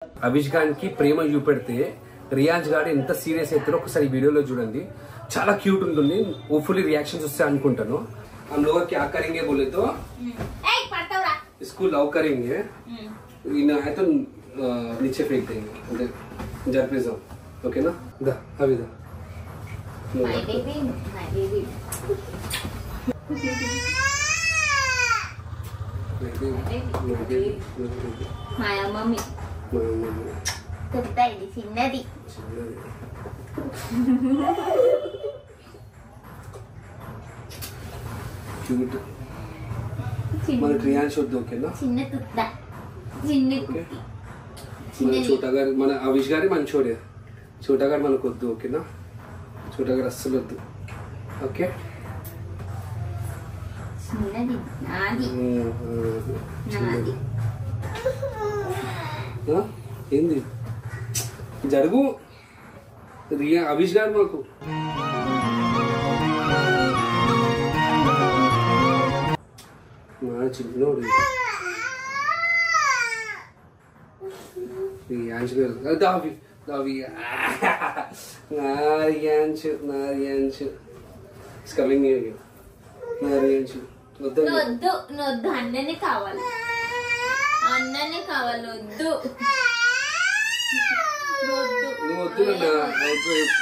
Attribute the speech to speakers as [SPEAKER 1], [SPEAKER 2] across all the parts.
[SPEAKER 1] అవిష్ గారికి ప్రేమ చూపెడితే రియాజ్ గారు ఎంత సీరియస్ అవుతారో ఒకసారి వీడియోలో చూడండి. చాలా క్యూట్ ఉంటుంది. హోपफुली रिएक्शंस వస్తాయి అనుకుంటాను. हम लोग क्या करेंगे बोले तो इसको लव करेंगे, इन है तो नीचे फेंक देंगे जरप्रिज्म. ओके ना? दा अभी दा
[SPEAKER 2] my baby my mommy పెద్దది చిన్నది
[SPEAKER 1] క్యూట్ మన రియాన్స్ వద్దు. ఓకేనా?
[SPEAKER 2] చిన్న తుత్త చిన్న కుట్టి
[SPEAKER 1] మన చోటా గారు మన అవిష్ గారి మంచోడే. చోటా గారు మనకు వద్దు. ఓకేనా? చోటా గారు అస్సలు వద్దు. ఓకే
[SPEAKER 2] చిన్నది నాది నాది
[SPEAKER 1] ఏంది జరుగు రియా అవిష్ గారు మాకు మా చిన్నోడు రియాన్స్ గారు దావి దావి రియాన్స్ నా రియాన్స్ ఇట్స్ కమింగ్ హియర్. నా రియాన్స్ వద్దు
[SPEAKER 2] వద్దు వద్దు అన్ననే కావాలి అన్ననే కావాలి వద్దు
[SPEAKER 1] నువ్వు వద్దు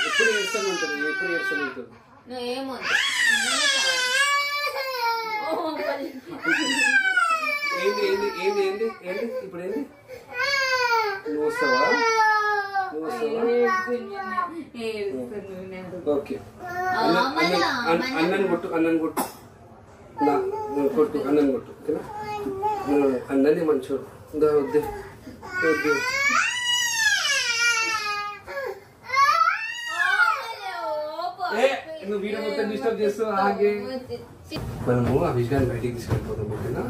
[SPEAKER 1] ఎప్పుడు ఏడుస్తాను ఉంటాను ఎప్పుడు ఏడుస్తాను ఉంటాను
[SPEAKER 2] ఏమొద్దు
[SPEAKER 1] ఏంది ఏంది ఏంది ఏంది ఏంది ఇప్పుడు ఏంది నువ్వు వస్తావా ఓకే అన్నని కొట్టు అన్నని కొట్టు కొట్టు అన్నని కొట్టు ఓకేనా? అన్నని మంచోడు వద్దు వద్దు నువ్వు వీడియో మొత్తం డిస్టర్బ్ చేస్తూ ఆగే. మనము అవిష్ గారిని బయటికి తీసుకెళ్ళిపోతాం. ఓకేనా?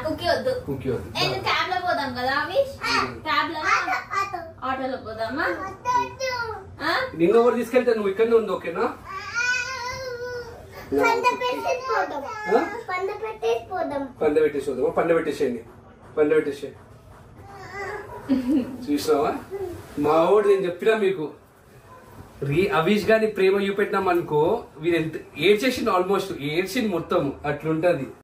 [SPEAKER 2] కుకి వద్దు
[SPEAKER 1] కుకి వద్దు.
[SPEAKER 2] క్యాబ్ లో పోదాం కదా అవిష్ క్యాబ్ లో ఆటోలో పోదామా?
[SPEAKER 1] నిన్ను ఎవరు తీసుకెళ్తే నువ్వు ఇక్కడనే ఉంది. ఓకేనా? పండ పెట్టేసి వద్దామా? పండ పెట్టేసేయండి. పండ పెట్టేసే చూసినావా మా వాడు నేను చెప్పినా మీకు అవిష్ గారిని ప్రేమ చూపెట్టినాం అనుకో వీరు ఎంత ఏడ్చేసింది ఆల్మోస్ట్ ఏడ్చింది మొత్తం అట్లుంటది.